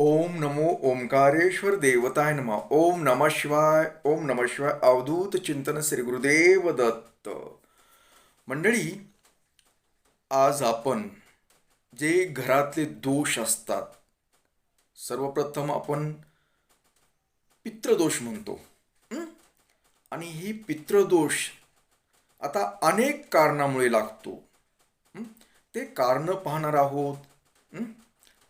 ओम नमो ओंकारेश्वर देवताय नमः. ओम नमः शिवाय. ओम नमः शिवाय. अवधूत चिंतन श्री गुरुदेव दत्त. मंडळी, आज आपण जे घरातले दोष असतात, सर्वप्रथम आपण पितृदोष म्हणतो. हं? आणि ही पितृदोष आता अनेक कारणामुळे लागतो. हं? ते कारण पाहणार आहोत. हं?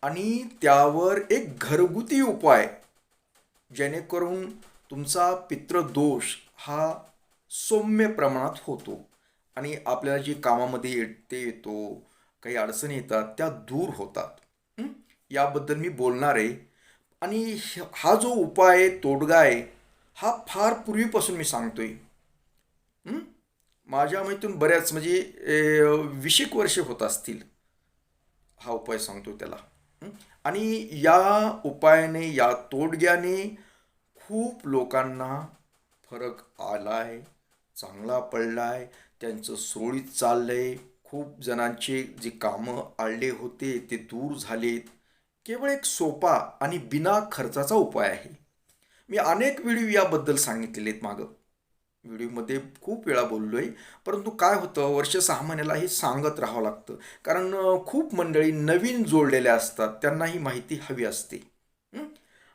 आणि त्यावर एक घरगुती उपाय, जेणेकरून तुमचा पितृदोष हा सौम्य प्रमाणात होतो आणि आपल्याला जी कामामध्ये येतो, काही अडचणी येतात त्या दूर होतात. हं? याबद्दल मी बोलणार आहे. आणि हा जो उपाय आहे, तोडगा आहे, हा फार पूर्वीपासून मी सांगतोय. हं? माझ्या माहितीतून बऱ्याच म्हणजे 20 वर्षे होत असतील हा उपाय सांगतो त्याला. हं? आणि या उपायाने, या तोडग्याने खूप लोकांना फरक आलाय, चांगला पडलाय, त्यांचं सुरळीत चाललंय. खूप जणांचे जे कामं आडले होते ते दूर झालेत. केवळ एक सोपा आणि बिना खर्चाचा उपाय आहे. मी अनेक व्हिडिओ याबद्दल सांगितलेले आहेत मागं. व्हिडिओमध्ये खूप वेळा बोललोय. परंतु काय होतं, वर्ष 6 महिन्याला हे सांगत राहावं लागतं. कारण खूप मंडळी नवीन जोडलेल्या असतात, त्यांना ही माहिती हवी असते. हं?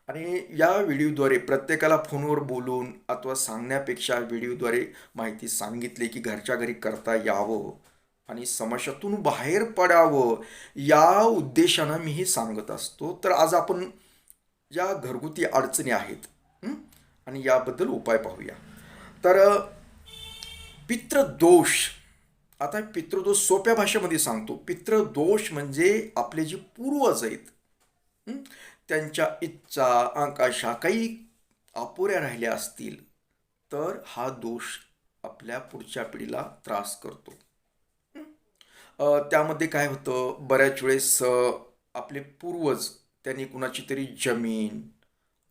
आणि या व्हिडिओद्वारे प्रत्येकाला फोनवर बोलून अथवा सांगण्यापेक्षा व्हिडिओद्वारे माहिती सांगितली की घरच्या घरी करता यावं आणि समस्यातून बाहेर पडावं, या उद्देशानं मी हे सांगत असतो. तर आज आपण ज्या घरगुती अडचणी आहेत, हं? आणि याबद्दल उपाय पाहूया. तर पितृदोष. आता पितृदोष सोप्या भाषेमध्ये सांगतो. पितृदोष म्हणजे आपले जे पूर्वज आहेत, हं? त्यांच्या इच्छा, आकांक्षा काही अपुऱ्या राहिल्या असतील, तर हा दोष आपल्या पुढच्या पिढीला त्रास करतो. हं? त्यामध्ये काय होतं, बऱ्याच वेळेस आपले पूर्वज त्यांनी कुणाची तरी जमीन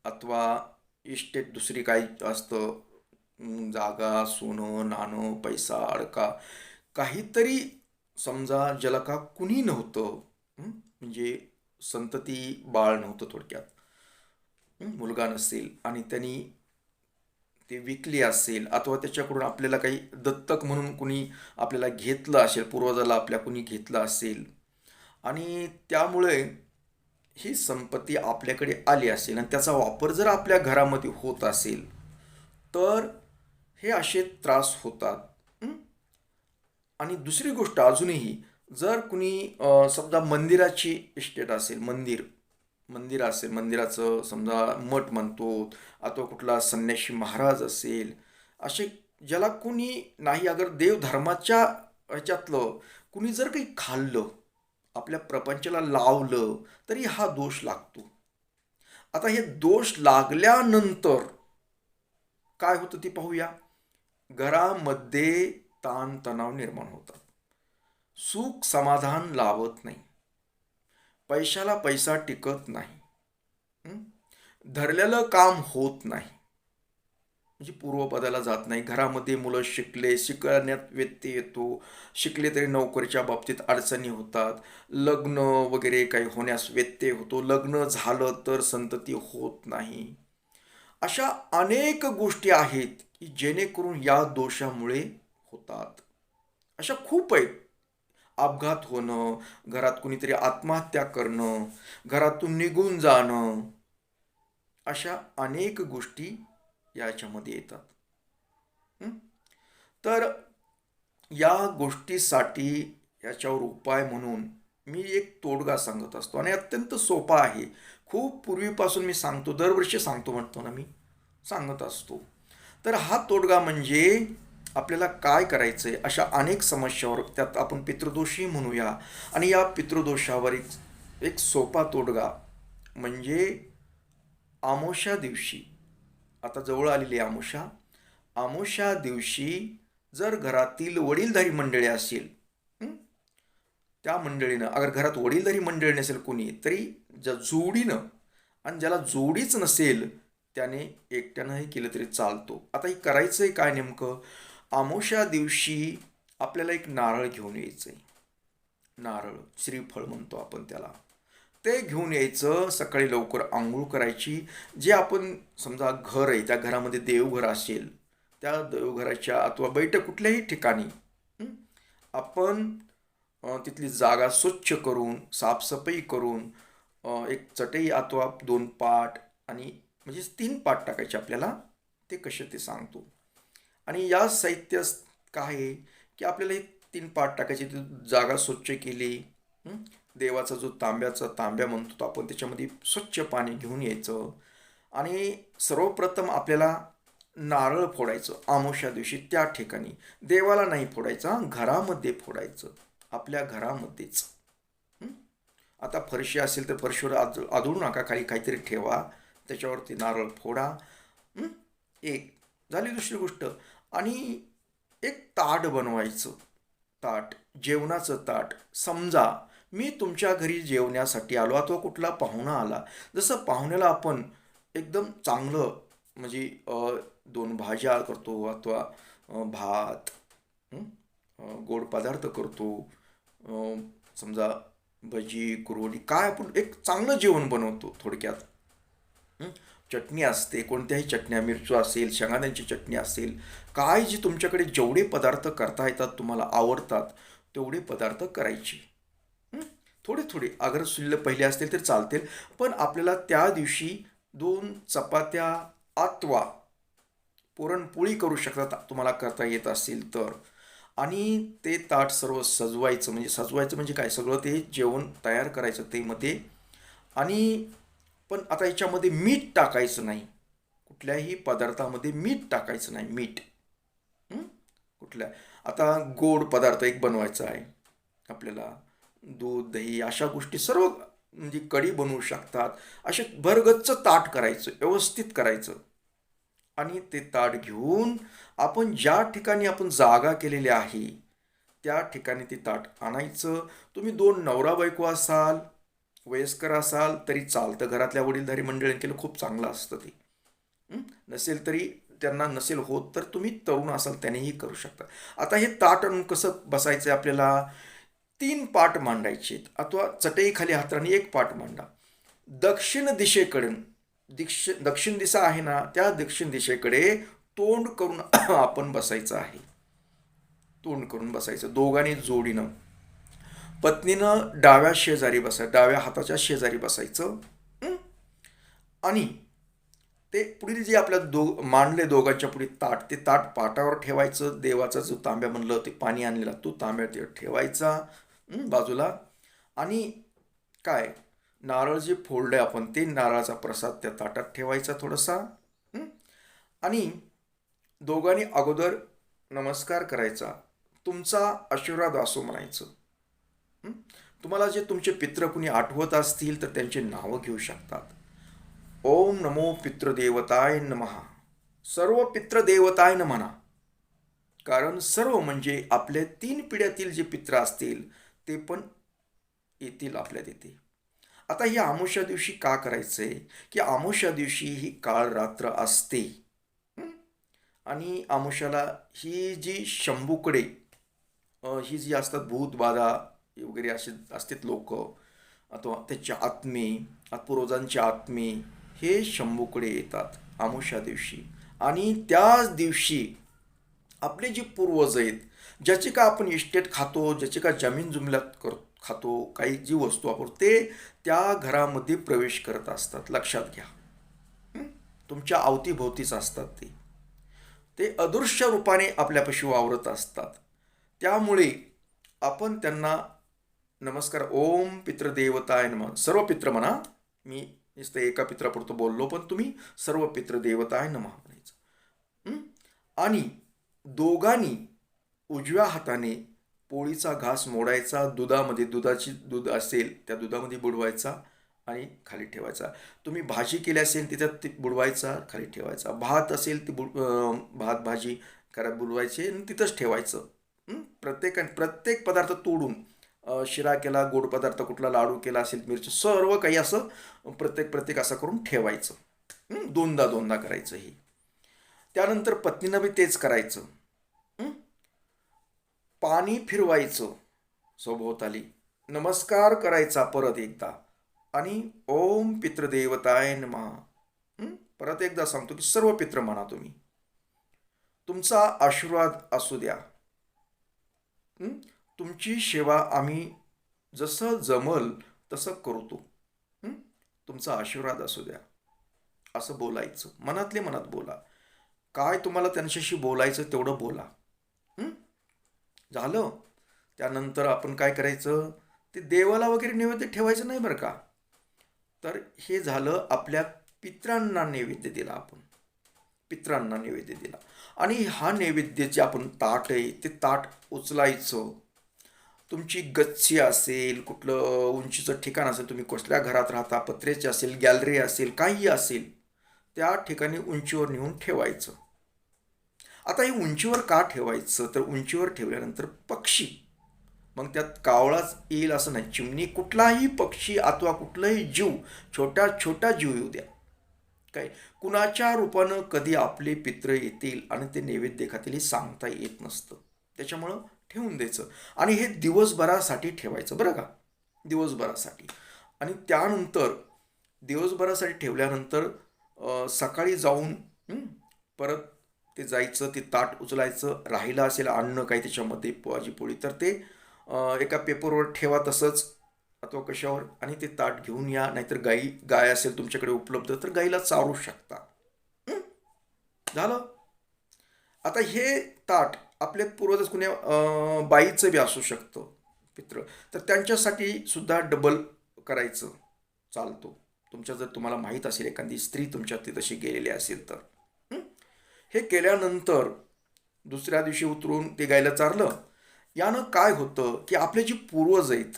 अथवा इस्टेट दुसरी काही असतं, जागा, सोनं, नाणं, पैसा, अडका, काहीतरी, समजा ज्याला का कुणी नव्हतं, म्हणजे संतती बाळ नव्हतं थोडक्यात, मुलगा नसेल आणि त्यांनी ते विकली असेल अथवा त्याच्याकडून आपल्याला काही दत्तक म्हणून कुणी आपल्याला घेतलं असेल, पूर्वजाला आपल्या कुणी घेतलं असेल आणि त्यामुळे ही संपत्ती आपल्याकडे आली असेल आणि त्याचा वापर जर आपल्या घरामध्ये होत असेल, तर हे असे त्रास होतात. हं? आणि दुसरी गोष्ट अजूनही, जर कुणी समजा मंदिराची इस्टेट असेल, मंदिर असेल, मंदिराचं समजा मठ म्हणतो अथवा कुठला संन्याशी महाराज असेल, असे ज्याला कुणी नाही, अगर देवधर्माच्या ह्याच्यातलं कुणी जर काही खाल्लं, आपल्या प्रपंचाला लावलं, तरी हा दोष लागतो. आता हे दोष लागल्यानंतर काय होतं ते पाहूया. घरामध्ये ताणतणाव निर्माण होतात, सुख समाधान लाभत नाही, पैशाला पैसा टिकत नाही, हं? धरलेलं काम होत नाही, म्हणजे पूर्वपदाला जात नाही. घरामध्ये मुलं शिकण्यात व्यत्यय येतो, शिकले तरी नोकरीच्या बाबतीत अडचणी होतात, लग्न वगैरे काही होण्यास व्यत्यय होतो, लग्न झालं तर संतती होत नाही. अशा अनेक गोष्टी आहेत की जेणेकरून या दोषामुळे होतात. अशा खूप आहेत. अपघात होणं, घरात कुणीतरी आत्महत्या करणं, घरातून निघून जाणं, अशा अनेक गोष्टी याच्यामध्ये येतात. हं? तर या गोष्टीसाठी याच्यावर उपाय म्हणून मी एक तोडगा सांगत असतो आणि अत्यंत सोपा आहे. खूप पूर्वीपासून मी सांगतो, दरवर्षी सांगतो म्हणतो ना मी, सांगत असतो. तर हा तोडगा म्हणजे आपल्याला काय करायचं आहे, अशा अनेक समस्यावर, त्यात आपण पितृदोषही म्हणूया. आणि या पितृदोषावर एक सोपा तोडगा म्हणजे अमावस्या दिवशी, आता जवळ आलेली अमावस्या, अमावस्या दिवशी जर घरातील वडीलधारी मंडळी असेल, त्या मंडळीनं, अगर घरात वडीलधारी मंडळी नसेल कोणी, तरी ज्या जोडीनं, आणि ज्याला जोडीच नसेल त्याने एकट्यानंही केलं तरी चालतो. आता हे करायचं आहे काय नेमकं, अमावस्या दिवशी आपल्याला एक नारळ घेऊन यायचं आहे. नारळ, श्रीफळ म्हणतो आपण त्याला. ते घेऊन यायचं. सकाळी लवकर आंघोळ करायची. जे आपण समजा घर आहे त्या घरामध्ये देवघर असेल, त्या देवघराच्या अथवा बैठक कुठल्याही ठिकाणी हं, आपण तिथली जागा स्वच्छ करून साफसफाई करून एक चटई अथवा 2 पाट आणि म्हणजे 3 पाट टाकायचे आपल्याला. ते कसे ते सांगतो. आणि या साहित्य काय आहे की आपल्याला एक 3 पाट टाकायची, ती जागा स्वच्छ केली. हं? देवाचा जो तांब्या म्हणतो तो आपण, त्याच्यामध्ये स्वच्छ पाणी घेऊन यायचं. आणि सर्वप्रथम आपल्याला नारळ फोडायचं अमावस्या दिवशी त्या ठिकाणी. देवाला नाही फोडायचा, घरामध्ये फोडायचं, आपल्या घरामध्येच. हं? आता फरशी असेल तर फरशीवर आदळू नका, खाली काहीतरी ठेवा, त्याच्यावरती नारळ फोडा. हं? एक झाली. दुसरी गोष्ट, आणि एक ताट बनवायचं. ताट, जेवणाचं ताट. समजा मी तुमच्या घरी जेवण्यासाठी आलो अथवा कुठला पाहुणा आला, जसं पाहुण्याला आपण एकदम चांगलं म्हणजे 2 भाज्या करतो अथवा भात, हं? गोड पदार्थ करतो, समजा भजी कुरवडी, काय आपण एक चांगलं जेवण बनवतो थोडक्यात. हं? चटणी असते, कोणत्याही चटण्या, मिरचू असेल, शेंगाद्यांची चटणी असेल, काय जी तुमच्याकडे जेवढे पदार्थ करता येतात, तुम्हाला आवडतात तेवढे पदार्थ करायचे. हं? थोडे थोडे अगर शिल्लक पहिले असतील तर चालतील, पण आपल्याला त्या दिवशी 2 चपात्या अथवा पुरणपोळी करू शकता तुम्हाला करता येत असेल तर. आणि ते ताट सर्व सजवायचं म्हणजे काय, सगळं ते जेवण तयार करायचं ते मध्ये. आणि पण आता याच्यामध्ये मीठ टाकायचं नाही, कुठल्याही पदार्थामध्ये मीठ टाकायचं नाही. मीठ हं? कुठल्या, आता गोड पदार्थ एक बनवायचा आहे आपल्याला, दूध दही अशा गोष्टी सर्व, म्हणजे कढी बनवू शकतात. असे भरगच्च ताट करायचं, व्यवस्थित करायचं. आणि ते ताट घेऊन आपण ज्या ठिकाणी आपण जागा केलेली आहे त्या ठिकाणी ते ताट आणायचं. तुम्ही 2 नवरा बायको असाल, वयस्कर असाल तरी चालतं, घरातल्या वडीलधारी मंडळींनी केलं खूप चांगलं असतं ते. नसेल तरी, त्यांना नसेल होत तर तुम्ही तरुण असाल त्यानेही करू शकता. आता हे ताट आणून कसं बसायचं आहे आपल्याला, 3 पाट मांडायचे अथवा चटई खाली हाताने 1 पाट मांडा. दक्षिण दिशेकडून, दक्षिण दिशा आहे ना, त्या दक्षिण दिशेकडे तोंड करून आपण बसायचं आहे. तोंड करून बसायचं दोघांनी जोडीनं. पत्नीनं डाव्या हाताच्या शेजारी बसायचं. हं? आणि ते पुढील जे आपल्या मांडले दोघांच्या पुढे ताट, ते ताट पाटावर ठेवायचं. देवाचा जो तांब्या म्हणलं ते पाणी आणलेला तो तांब्या ते ठेवायचा बाजूला. आणि काय, नारळ जे फोडले आपण ते नारळाचा प्रसाद त्या ताटात ठेवायचा थोडासा. आणि दोघांनी अगोदर नमस्कार करायचा, तुमचा आशीर्वाद असो म्हणायचं. तुम्हाला जे तुमचे पित्र कुणी आठवत असतील तर त्यांचे नावं घेऊ शकतात. ओम नमो पितृदेवताय नमः. सर्व पितृदेवताय म्हणा, कारण सर्व म्हणजे आपल्या 3 पिढ्यातील जे पित्र असतील ते पण येतील आपल्या तिथे. आता ही अमावस्या दिवशी का करायचंय की अमावस्या दिवशी ही काळ रात्र असते. आणि अमावस्याला ही जी शंभूकडे ही जी असतात भूतबाधा वगैरे असे असतात लोक, अथवा त्याचे आत्मे, पूर्वजांचे आत्मे हे शंभूकडे येतात अमावस्या दिवशी. आणि त्याच दिवशी आपले जे पूर्वज आहेत, ज्याची का आपण इस्टेट खातो, ज्याची का जमीन जुमल्यात खातो, काही जी वस्तू वापरतो ते त्या घरामध्ये प्रवेश करत असतात. लक्षात घ्या, तुमच्या अवतीभोवतीच असतात ते. ते अदृश्य रूपाने आपल्यापाशी वावरत असतात. त्यामुळे आपण त्यांना नमस्कार, ओम पितृदेवताय नमः, सर्व पित्र म्हणा, मी नुसतं एका पित्रापुरतं बोललो, पण तुम्ही सर्व पितृदेवताय नमः म्हणायचं. आणि दोघांनी उजव्या हाताने पोळीचा घास मोडायचा, दूध असेल त्या दुधामध्ये बुडवायचा आणि खाली ठेवायचा. तुम्ही भाजी केली असेल त्याच्यात ती बुडवायचा, खाली ठेवायचा. भात असेल ती भात भाजी बुडवायची आणि तिथंच ठेवायचं. प्रत्येक पदार्थ तोडून, शिरा केला, गोड पदार्थ कुठला, लाडू केला असेल, मिरची, सर्व काही असं प्रत्येक असं करून ठेवायचं. दोनदा करायचं हे. त्यानंतर पत्नीनं बी तेच करायचं. पाणी फिरवायचं सभोवताली, नमस्कार करायचा परत एकदा. आणि ओम पितृदेवताय नमः. परत एकदा सांगतो की सर्व पित्र म्हणा तुम्ही. तुमचा आशीर्वाद असू द्या. हं? तुमची सेवा आम्ही जसं जमल तसं करतो. हं? तुमचा आशीर्वाद असू द्या. असं बोलायचं. मनातले मनात बोला. काय तुम्हाला त्यांच्याशी बोलायचं तेवढं बोला. हं? झालं. त्यानंतर आपण काय करायचं, ते देवाला वगैरे नैवेद्य ठेवायचं नाही बरं का. तर हे झालं आपल्या पित्रांना नैवेद्य दिला आपण. पित्रांना नैवेद्य दिला. आणि हा नैवेद्य जे आपण ताट आहे ते ताट उचलायचं. तुमची गच्ची असेल, कुठलं उंचीचं ठिकाण असेल, तुम्ही कसल्या घरात राहता, पत्र्याची असेल, गॅलरी असेल, काही असेल, त्या ठिकाणी उंचीवर नेऊन ठेवायचं. आता हे उंचीवर का ठेवायचं, तर उंचीवर ठेवल्यानंतर पक्षी, मग त्यात कावळाच येईल असं नाही, चिमणी, कुठलाही पक्षी अथवा कुठलाही जीव, छोटा छोटा जीव येऊ द्या, काय कुणाच्या रूपानं कधी आपले पित्र येतील आणि ते नैवेद्य खातील हे सांगता येत नसतं. त्याच्यामुळं ठेवून द्यायचं. आणि हे दिवसभरासाठी ठेवायचं बरं का, दिवसभरासाठी. आणि त्यानंतर दिवसभरासाठी ठेवल्यानंतर सकाळी जाऊन परत ते जायचं, ते ताट उचलायचं, राहिलं असेल अन्न काही त्याच्यामध्ये भाजी पोळी तर ते एका पेपरवर ठेवा तसंच अथवा कशावर, आणि ते ताट घेऊन या. नाहीतर गाय असेल तुमच्याकडे उपलब्ध तर गाईला चारू शकता. हं? झालं. आता हे ताट आपल्या पूर्वजच कुण्या बाईचं बी असू शकतं पित्र, तर त्यांच्यासाठी सुद्धा डबल करायचं चालतो. तुमच्या जर तुम्हाला माहीत असेल एखादी स्त्री तुमच्या ती तशी गेलेली असेल तर. हं? हे केल्यानंतर दुसऱ्या दिवशी उतरून ते गायला चारलं. यानं काय होतं की आपले जे पूर्वज आहेत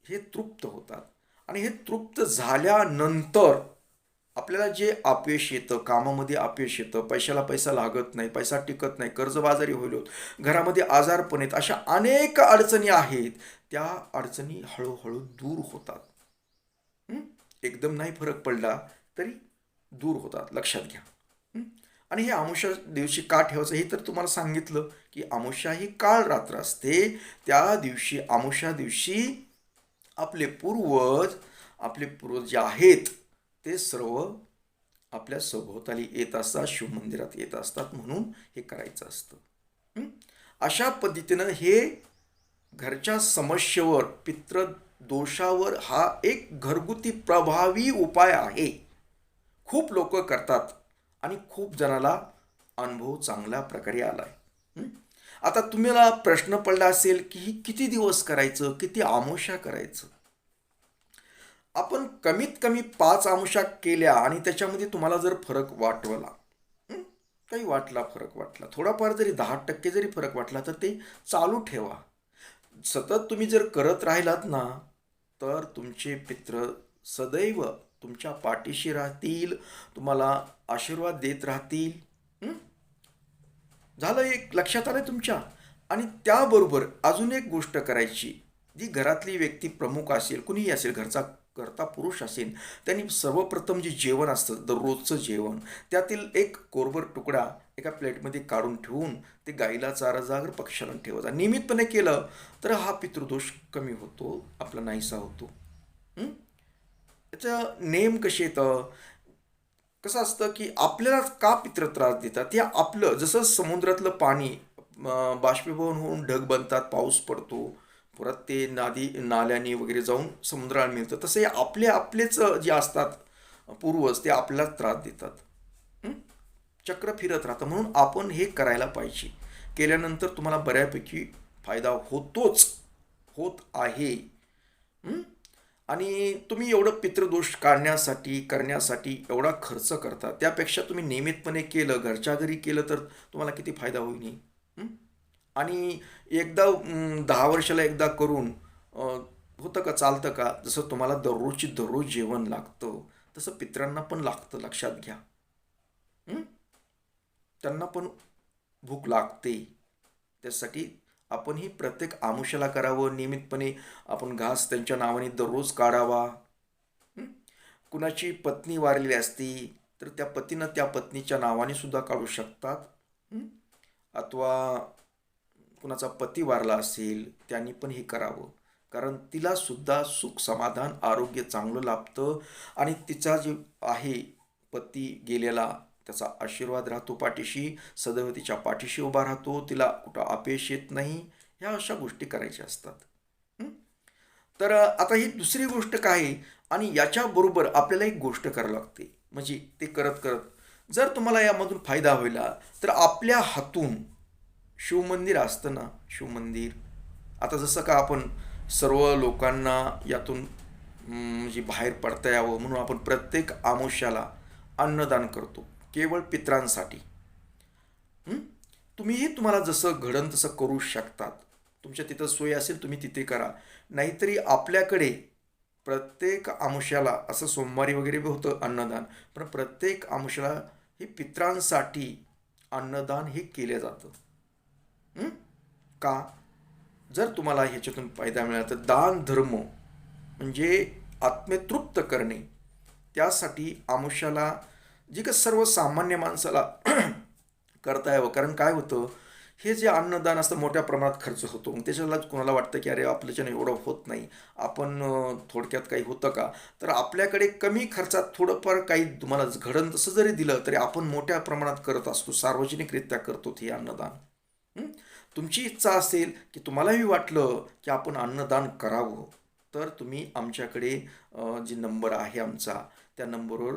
हे तृप्त होतात. आणि हे तृप्त झाल्यानंतर आपल्याला जे अपयश येतं, कामामध्ये अपयश येतं, पैशाला पैसा लागत नाही, पैसा टिकत नाही, कर्जबाजारी होईल, घरामध्ये आजारपण आहेत, अशा अनेक अडचणी आहेत, त्या अडचणी हळूहळू दूर होतात. हं? एकदम नाही फरक पडला तरी दूर होतात, लक्षात घ्या. हं? आणि हे अमावस्या दिवशी का ठेवायचं हे तर तुम्हाला सांगितलं की अमावस्या ही काळ रात्र असते. त्या दिवशी, अमावस्या दिवशी आपले पूर्वज जे आहेत ते सर्व आपल्या सभोवताली येत असतात, शिवमंदिरात येत असतात, म्हणून हे करायचं असतं. हं? अशा पद्धतीनं हे घरच्या समस्येवर, पितृदोषावर हा एक घरगुती प्रभावी उपाय आहे. खूप लोक करतात आणि खूप जणाला अनुभव चांगल्या प्रकारे आलाय. हं? आता तुम्हाला प्रश्न पडला असेल की ही किती दिवस करायचं, किती अमावस्या करायचं. आपण कमीत कमी 5 अमावस्या केल्या आणि त्याच्यामध्ये तुम्हाला जर फरक वाटवला, हं? काही वाटला, फरक वाटला, थोडाफार जरी 10% जरी फरक वाटला तर ते चालू ठेवा. सतत तुम्ही जर करत राहिलात ना तर तुमचे पित्र सदैव तुमच्या पाठीशी राहतील, तुम्हाला आशीर्वाद देत राहतील. हं? झालं, एक लक्षात आलं तुमच्या. आणि त्याबरोबर अजून एक गोष्ट करायची. जी घरातली व्यक्ती प्रमुख असेल, कुणीही असेल, घरचा करता पुरुष असेल, त्यांनी सर्वप्रथम जे जेवण असतं दररोजचं जेवण, त्यातील एक कोरभर तुकडा एका प्लेटमध्ये काढून ठेवून ते गाईला चारा जागर पक्ष्याला ठेवायचा. नियमितपणे केलं तर हा पितृदोष कमी होतो, आपला नाहीसा होतो. हं? याचं नेम कसे येतं, कसं असतं की आपल्याला का पित्र त्रास देतात, ते आपलं जसं समुद्रातलं पाणी बाष्पीभवन होऊन ढग बनतात, पाऊस पडतो, परत ते नाल्यानी वगैरे जाऊन समुद्राला मिळतं, तसे आपलेच जे असतात पूर्वज ते आपल्याला त्रास देतात. हं? चक्र फिरत राहतं. म्हणून आपण हे करायला पाहिजे. केल्यानंतर तुम्हाला बऱ्यापैकी फायदा होत आहे. हं? आणि तुम्ही एवढं पितृदोष करण्यासाठी एवढा खर्च करता, त्यापेक्षा तुम्ही नियमितपणे केलं, घरच्या घरी केलं तर तुम्हाला किती फायदा होईल. हं? आणि एकदा 10 वर्षाला एकदा करून होतं का, चालतं का. जसं तुम्हाला दररोज जेवण लागतं तसं पित्रांना पण लागतं, लक्षात घ्या. हं? त्यांना पण भूक लागते. त्यासाठी आपणही प्रत्येक आमुष्याला करावं, नियमितपणे आपण घास त्यांच्या नावाने दररोज काढावा. हं? कुणाची पत्नी वारलेली असती तर त्या पतीनं त्या पत्नीच्या नावाने सुद्धा काढू शकतात. हं? अथवा कुणाचा पती वारला असेल त्यांनी पण हे करावं. कारण तिला सुद्धा सुख समाधान आरोग्य चांगलं लाभतं आणि तिचा जे आहे पती गेलेला त्याचा आशीर्वाद राहतो पाठीशी, सदैव तिच्या पाठीशी उभा राहतो, तिला कुठं अपयश येत नाही. ह्या अशा गोष्टी करायच्या असतात. हं? तर आता ही दुसरी गोष्ट काय आहे आणि याच्याबरोबर आपल्याला एक गोष्ट करावी लागते. म्हणजे ते करत करत जर तुम्हाला यामधून फायदा होईला तर आपल्या हातून शिवमंदिर असतं ना, शिवमंदिर. आता जसं का आपण सर्व लोकांना यातून म्हणजे बाहेर पडता यावं म्हणून आपण प्रत्येक आमुष्याला अन्नदान करतो, केवळ पितरांसाठी. हं? तुम्हीही तुम्हाला जसं घडन तसं करू शकतात. तुमच्या तिथं सोय असेल तुम्ही तिथे करा. नाहीतरी आपल्याकडे प्रत्येक आमुष्याला असं सोमवारी वगैरे बी होतं अन्नदान, पण प्रत्येक आमुष्याला हे पितरांसाठी अन्नदान हे केलं जातं. हं? का? जर तुम्हाला ह्याच्यातून फायदा मिळाला तर दान धर्म म्हणजे आत्मतृप्त करणे, त्यासाठी आमुष्याला जी का सर्वसामान्य माणसाला करता यावं. कारण काय होतं, हे जे अन्नदान असतं मोठ्या प्रमाणात खर्च होतो. मग त्याच्याला कोणाला वाटतं की अरे आपल्याच्यानं एवढं होत नाही, आपण थोडक्यात काही होतं का? तर आपल्याकडे कमी खर्चात थोडंफार काही तुम्हाला घडण तसं जरी दिलं तरी आपण मोठ्या प्रमाणात करत असतो, सार्वजनिकरित्या करतो हे अन्नदान. हं? तुमची इच्छा असेल की तुम्हालाही वाटलं की आपण अन्नदान करावं, तर तुम्ही आमच्याकडे जे नंबर आहे आमचा त्या नंबरवर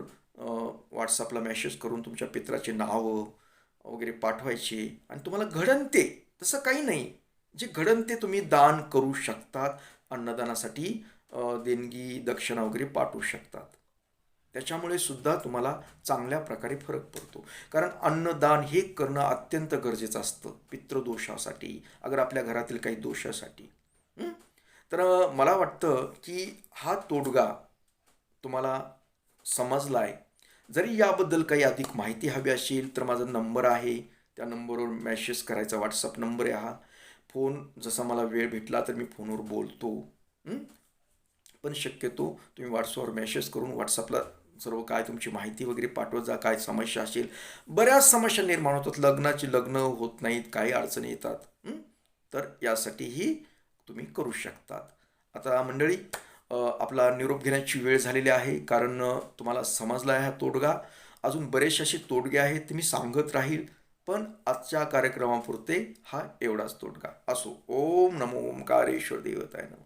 व्हॉट्सअपला मेसेज करून तुमच्या पित्राचे नावं वगैरे पाठवायचे आणि तुम्हाला घडन ते, तसं काही नाही, जे घडन ते तुम्ही दान करू शकतात. अन्नदानासाठी देणगी दक्षिणा वगैरे पाठवू शकतात. त्याच्यामुळे सुद्धा तुम्हाला चांगल्या प्रकारे फरक पडतो. कारण अन्नदान हे करणं अत्यंत गरजेचं असतं पितृदोषासाठी, अगर आपल्या घरातील काही दोषासाठी. हं? तर मला वाटतं की हा तोडगा तुम्हाला समजला आहे. जरी याबद्दल काही अधिक माहिती हवी असेल तर माझा नंबर आहे, त्या नंबरवर मेसेज करायचा. व्हॉट्सअप नंबर आहे हा. फोन जसा मला वेळ भेटला तर मी फोनवर बोलतो. हं? पण शक्यतो तुम्ही व्हॉट्सअपवर मेसेज करून व्हॉट्सअपला सर्व काय तुमची माहिती वगैरे पाठवत जा. काय समस्या असेल, बऱ्याच समस्या निर्माण होतात, लग्न होत नाहीत, काही अडचणी येतात. तर यासाठीही तुम्ही करू शकतात. आता मंडळी, आपला निरोप घेण्याची वेळ झालेली आहे. कारण तुम्हाला समजला आहे हा तोडगा. अजून बरेचसे असे तोडगे आहेत ते मी सांगत राहील, पण आजच्या कार्यक्रमापुरते हा एवढाच तोडगा असो. ओम नमो ओंकारेश्वर देवताय नमः.